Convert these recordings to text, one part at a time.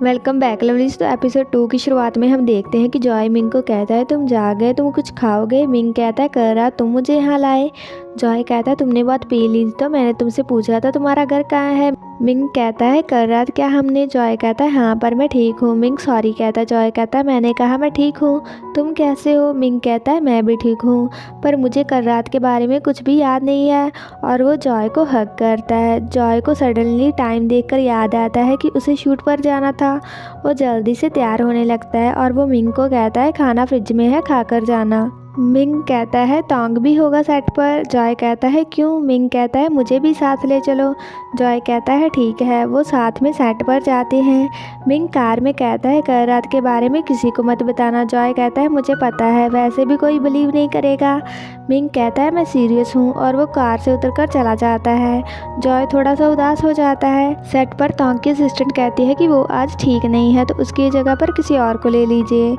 Welcome back lovelies. तो episode 2 की शुरुआत में हम देखते हैं कि जॉय मिंग को कहता है तुम जा गए, तुम कुछ खाओगे। मिंग कहता है कर रहा तुम मुझे यहाँ लाए। जॉय कहता है तुमने बहुत पी ली तो मैंने तुमसे पूछा था तुम्हारा घर कहाँ है। मिंग कहता है कर रात क्या हमने। जॉय कहता है हाँ पर मैं ठीक हूँ। मिंग सॉरी कहता है। जॉय कहता है मैंने कहा मैं ठीक हूँ, तुम कैसे हो। मिंग कहता है मैं भी ठीक हूँ पर मुझे कल रात के बारे में कुछ भी याद नहीं है। और वो जॉय को हग करता है। जॉय को सडनली टाइम देखकर याद आता है कि उसे शूट पर जाना था। वो जल्दी से तैयार होने लगता है और वो मिंग को कहता है खाना फ्रिज में है खाकर जाना। मिंग कहता है तोंग भी होगा सेट पर। जॉय कहता है क्यों। मिंग कहता है मुझे भी साथ ले चलो। जॉय कहता है ठीक है। वो साथ में सेट पर जाते हैं। मिंग कार में कहता है कल रात के बारे में किसी को मत बताना। जॉय कहता है मुझे पता है, वैसे भी कोई बिलीव नहीं करेगा। मिंग कहता है मैं सीरियस हूँ और वो कार से उतरकर चला जाता है। जॉय थोड़ा सा उदास हो जाता है। सेट पर तोंग की असिस्टेंट कहती है कि वो आज ठीक नहीं है तो उसकी जगह पर किसी और को ले लीजिए।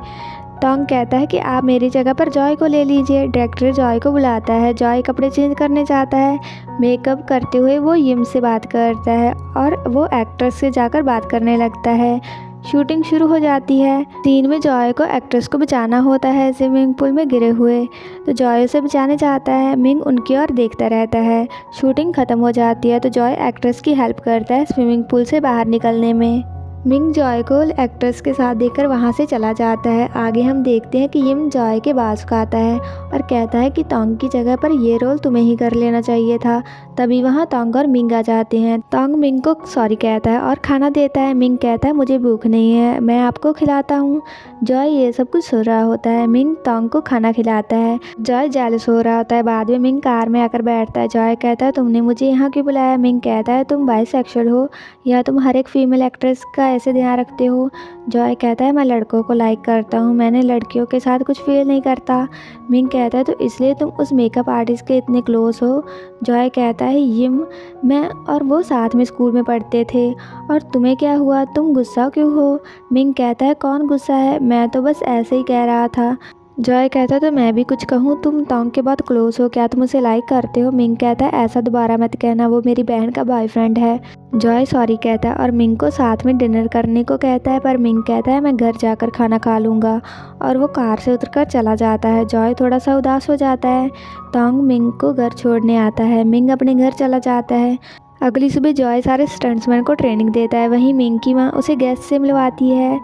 टोंग कहता है कि आप मेरी जगह पर जॉय को ले लीजिए। डायरेक्टर जॉय को बुलाता है। जॉय कपड़े चेंज करने जाता है। मेकअप करते हुए वो यिम से बात करता है और वो एक्ट्रेस से जाकर बात करने लगता है। शूटिंग शुरू हो जाती है। सीन में जॉय को एक्ट्रेस को बचाना होता है स्विमिंग पूल में गिरे हुए, तो जॉय उसे बचाने जाता है। मिंग उनकी ओर देखता रहता है। शूटिंग खत्म हो जाती है तो जॉय एक्ट्रेस की हेल्प करता है स्विमिंग पूल से बाहर निकलने में। मिंग जॉय को एक्ट्रेस के साथ देखकर वहाँ से चला जाता है। आगे हम देखते हैं कि यिम जॉय के बाल सुखाता है और कहता है कि तोंग की जगह पर ये रोल तुम्हें ही कर लेना चाहिए था। तभी वहाँ तोंग और मिंग आ जाते हैं। तोंग मिंग को सॉरी कहता है और खाना देता है। मिंग कहता है मुझे भूख नहीं है, मैं आपको खिलाता हूँ। जॉय ये सब कुछ सुन रहा होता है। मिंग तोंग को खाना खिलाता है। जॉय जेलस हो रहा होता है। बाद में मिंग कार में आकर बैठता है। जॉय कहता है तुमने मुझे यहाँ क्यों बुलाया। मिंग कहता है तुम बाइसेक्सुअल हो या तुम हर एक फीमेल एक्ट्रेस का ऐसे ध्यान रखते हो। जॉय कहता है मैं लड़कों को लाइक करता हूँ, मैंने लड़कियों के साथ कुछ फील नहीं करता। मिंग कहता है तो इसलिए तुम उस मेकअप आर्टिस्ट के इतने क्लोज हो। जॉय कहता है यिम, मैं और वो साथ में स्कूल में पढ़ते थे। और तुम्हें क्या हुआ, तुम गुस्सा क्यों हो। मिंग कहता है कौन गुस्सा है, मैं तो बस ऐसे ही कह रहा था। जॉय कहता है तो मैं भी कुछ कहूँ, तुम तोंग के बहुत क्लोज हो, क्या तुम उसे लाइक करते हो। मिंग कहता है ऐसा दोबारा मत कहना, वो मेरी बहन का बॉयफ्रेंड है। जॉय सॉरी कहता है और मिंग को साथ में डिनर करने को कहता है, पर मिंग कहता है मैं घर जाकर खाना खा लूँगा और वो कार से उतरकर चला जाता है। जॉय थोड़ा सा उदास हो जाता है। तोंग मिंग को घर छोड़ने आता है। मिंग अपने घर चला जाता है। अगली सुबह जॉय सारे स्टंट्समैन को ट्रेनिंग देता है। वहीं मिंग की माँ उसे गेस्ट से मिलवाती है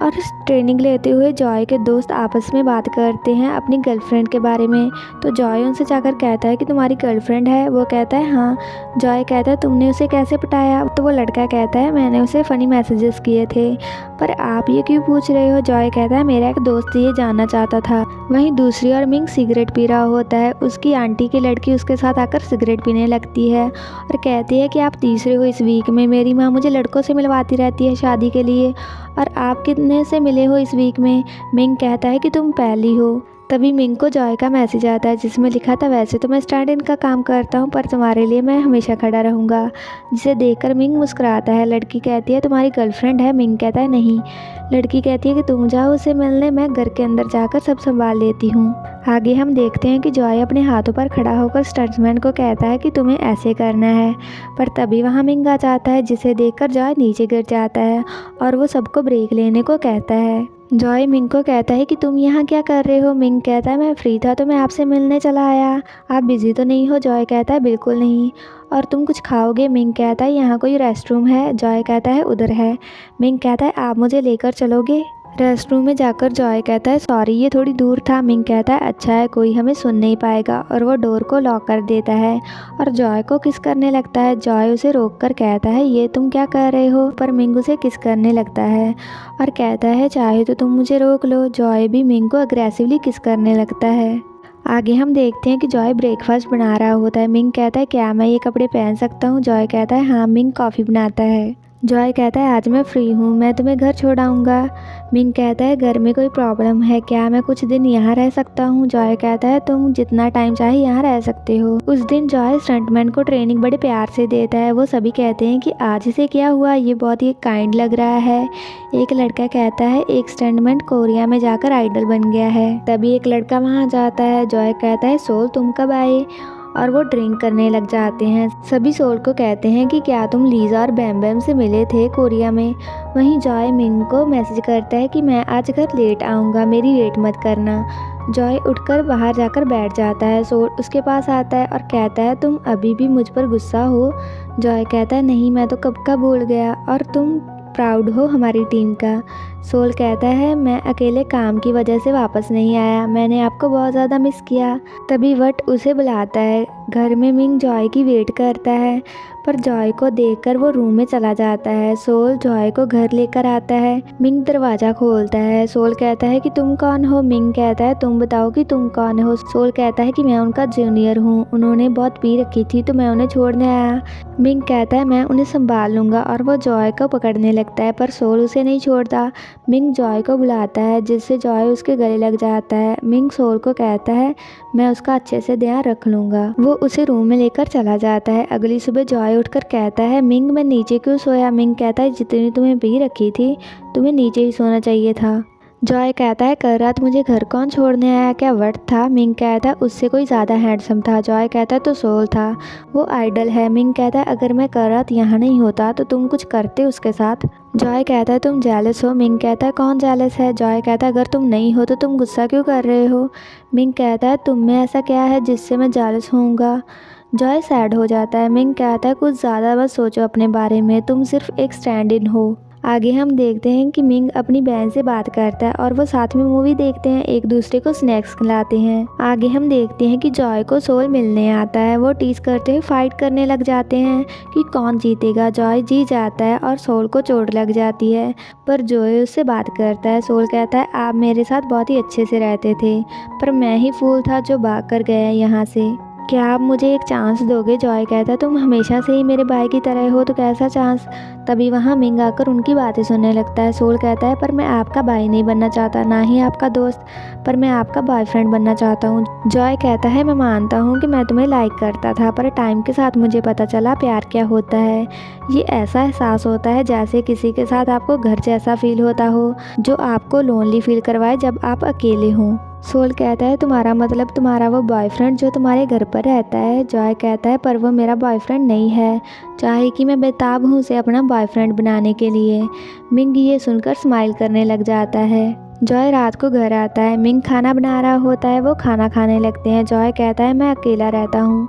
और ट्रेनिंग लेते हुए जॉय के दोस्त आपस में बात करते हैं अपनी गर्लफ्रेंड के बारे में। तो जॉय उनसे जाकर कहता है कि तुम्हारी गर्लफ्रेंड है। वो कहता है हाँ। जॉय कहता है तुमने उसे कैसे पटाया। तो वो लड़का कहता है मैंने उसे फ़नी मैसेजेस किए थे। पर आप ये क्यों पूछ रहे हो। जॉय कहता है मेरा एक दोस्त ये जानना चाहता था। वहीं दूसरी ओर मिंग सिगरेट पी रहा होता है। उसकी आंटी की लड़की उसके साथ आकर सिगरेट पीने लगती है और कहती है कि आप तीसरे हो इस वीक में, मेरी माँ मुझे लड़कों से मिलवाती रहती है शादी के लिए और आप कितने से मिले हो इस वीक में। मिंग कहता है कि तुम पहली हो। तभी मिंग को जॉय का मैसेज आता है जिसमें लिखा था वैसे तो मैं स्टैंड इन का काम करता हूँ पर तुम्हारे लिए मैं हमेशा खड़ा रहूँगा। जिसे देखकर मिंग मुस्कुराता है। लड़की कहती है तुम्हारी गर्लफ्रेंड है। मिंग कहता है नहीं। लड़की कहती है कि तुम जाओ उसे मिलने, मैं घर के अंदर जाकर सब संभाल लेती हूँ। आगे हम देखते हैं कि जॉय अपने हाथों पर खड़ा होकर स्टंट्समैन को कहता है कि तुम्हें ऐसे करना है, पर तभी वहाँ मिंग आ जाता है जिसे देखकर जॉय नीचे गिर जाता है और वो सबको ब्रेक लेने को कहता है। जॉय मिंग को कहता है कि तुम यहाँ क्या कर रहे हो। मिंग कहता है मैं फ्री था तो मैं आपसे मिलने चला आया, आप बिजी तो नहीं हो। जॉय कहता है बिल्कुल नहीं। और तुम कुछ खाओगे। मिंग कहता है यहाँ कोई रेस्टरूम है। जॉय कहता है उधर है। मिंग कहता है आप मुझे लेकर चलोगे। रेस्टरूम में जाकर जॉय कहता है सॉरी ये थोड़ी दूर था। मिंग कहता है अच्छा है, कोई हमें सुन नहीं पाएगा और वो डोर को लॉक कर देता है और जॉय को किस करने लगता है। जॉय उसे रोक कर कहता है ये तुम क्या कर रहे हो, पर मिंग उसे किस करने लगता है और कहता है चाहे तो तुम मुझे रोक लो। जॉय भी मिंग को अग्रेसिवली किस करने लगता है। आगे हम देखते हैं कि जॉय ब्रेकफास्ट बना रहा होता है। मिंग कहता है क्या मैं ये कपड़े पहन सकता हूँ। जॉय कहता है हाँ। मिंग कॉफ़ी बनाता है। जॉय कहता है आज मैं फ्री हूँ, मैं तुम्हें घर छोड़ आऊँगा। मिंग कहता है घर में कोई प्रॉब्लम है क्या, मैं कुछ दिन यहाँ रह सकता हूँ। जॉय कहता है तुम जितना टाइम चाहे यहाँ रह सकते हो। उस दिन जॉय स्टंटमैन को ट्रेनिंग बड़े प्यार से देता है। वो सभी कहते हैं कि आज इसे क्या हुआ, ये बहुत ही काइंड लग रहा है। एक लड़का कहता है एक स्टंटमैन कोरिया में जाकर आइडल बन गया है। तभी एक लड़का वहाँ जाता है। जॉय कहता है सोल तुम कब आए। और वो ड्रिंक करने लग जाते हैं। सभी सोल को कहते हैं कि क्या तुम लीज़ा और बैम बैम से मिले थे कोरिया में। वहीं जॉय मिंग को मैसेज करता है कि मैं आज घर लेट आऊँगा, मेरी वेट मत करना। जॉय उठकर बाहर जाकर बैठ जाता है। सोल उसके पास आता है और कहता है तुम अभी भी मुझ पर गुस्सा हो। जॉय कहता है नहीं, मैं तो कब का भूल गया, और तुम प्राउड हो हमारी टीम का। सोल कहता है मैं अकेले काम की वजह से वापस नहीं आया, मैंने आपको बहुत ज़्यादा मिस किया। तभी वट उसे बुलाता है। घर में मिंग जॉय की वेट करता है, पर जॉय को देखकर वो रूम में चला जाता है। सोल जॉय को घर लेकर आता है। मिंग दरवाज़ा खोलता है। सोल कहता है कि तुम कौन हो। मिंग कहता है तुम बताओ कि तुम कौन हो। सोल कहता है कि मैं उनका जूनियर हूँ, उन्होंने बहुत पी रखी थी तो मैं उन्हें छोड़ने आया। मिंग कहता है मैं उन्हें संभाल लूँगा, और वो जॉय को पकड़ने लगता है, पर सोल उसे नहीं छोड़ता। मिंग जॉय को बुलाता है, जिससे जॉय उसके गले लग जाता है। मिंग सोल को कहता है मैं उसका अच्छे से ध्यान रख लूँगा। वो उसे रूम में लेकर चला जाता है। अगली सुबह जॉय उठकर कहता है मिंग मैं नीचे क्यों सोया। मिंग कहता है जितनी तुम्हें पी रखी थी तुम्हें नीचे ही सोना चाहिए था। जॉय कहता है कल रात मुझे घर कौन छोड़ने आया, क्या वट था। मिंग कहता है उससे कोई ज़्यादा हैंडसम था। जॉय कहता है तो सोल था, वो आइडल है। मिंग कहता है अगर मैं कल रात यहाँ नहीं होता तो तुम कुछ करते उसके साथ। जॉय कहता है तुम जेलस हो। मिंग कहता है कौन जेलस है। जॉय कहता है अगर तुम नहीं हो तो तुम गुस्सा क्यों कर रहे हो। मिंग कहता है तुम में ऐसा क्या है जिससे मैं जेलस होऊंगा। जॉय सैड हो जाता है। मिंग कहता है कुछ ज़्यादा मत सोचो अपने बारे में, तुम सिर्फ एक स्टैंड इन हो। आगे हम देखते हैं कि मिंग अपनी बहन से बात करता है और वो साथ में मूवी देखते हैं, एक दूसरे को स्नैक्स खिलाते हैं। आगे हम देखते हैं कि जॉय को सोल मिलने आता है। वो टीज करते हुए फाइट करने लग जाते हैं कि कौन जीतेगा। जॉय जीत जाता है और सोल को चोट लग जाती है, पर जॉय उससे बात करता है। सोल कहता है आप मेरे साथ बहुत ही अच्छे से रहते थे, पर मैं ही फूल था जो भाग कर गया यहाँ से, क्या आप मुझे एक चांस दोगे। जॉय कहता है तुम हमेशा से ही मेरे भाई की तरह हो, तो कैसा चांस। तभी वहाँ मिंग आकर उनकी बातें सुनने लगता है। सोल कहता है पर मैं आपका भाई नहीं बनना चाहता, ना ही आपका दोस्त, पर मैं आपका बॉयफ्रेंड बनना चाहता हूँ। जॉय कहता है मैं मानता हूँ कि मैं तुम्हें लाइक करता था, पर टाइम के साथ मुझे पता चला प्यार क्या होता है। ये ऐसा एहसास होता है जैसे किसी के साथ आपको घर जैसा फील होता हो, जो आपको लोनली फील करवाए जब आप अकेले हों। सोल कहता है तुम्हारा मतलब तुम्हारा वो बॉयफ्रेंड जो तुम्हारे घर पर रहता है। जॉय कहता है पर वो मेरा बॉयफ्रेंड नहीं है, चाहे कि मैं बेताब हूँ उसे अपना बॉयफ्रेंड बनाने के लिए। मिंग ये सुनकर स्माइल करने लग जाता है। जॉय रात को घर आता है। मिंग खाना बना रहा होता है, वो खाना खाने लगते हैं। जॉय कहता है मैं अकेला रहता हूँ,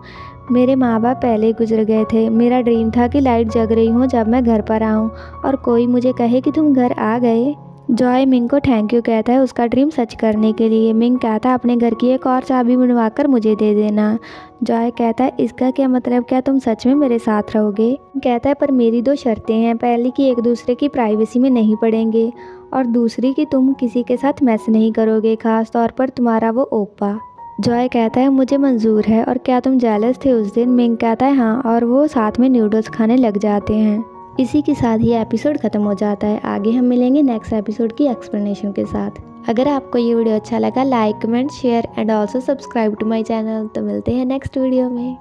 मेरे माँ बाप पहले ही गुजर गए थे। मेरा ड्रीम था कि लाइट जग रही हो जब मैं घर पर आऊँ और कोई मुझे कहे कि तुम घर आ गए। जॉय मिंग को थैंक यू कहता है उसका ड्रीम सच करने के लिए। मिंग कहता है अपने घर की एक और चाबी बनवा कर मुझे दे देना। जॉय कहता है इसका क्या मतलब, क्या तुम सच में मेरे साथ रहोगे। कहता है पर मेरी दो शर्तें हैं, पहली कि एक दूसरे की प्राइवेसी में नहीं पड़ेंगे, और दूसरी कि तुम किसी के साथ मैस नहीं करोगे, खास तौर पर तुम्हारा वो ओपा। जॉय कहता है मुझे मंजूर है, और क्या तुम जेलस थे उस दिन। मिंग कहता है हाँ, और वो साथ में नूडल्स खाने लग जाते हैं। इसी के साथ ये एपिसोड ख़त्म हो जाता है। आगे हम मिलेंगे नेक्स्ट एपिसोड की एक्सप्लेनेशन के साथ। अगर आपको ये वीडियो अच्छा लगा like comment share and also subscribe to my channel. तो मिलते हैं नेक्स्ट वीडियो में।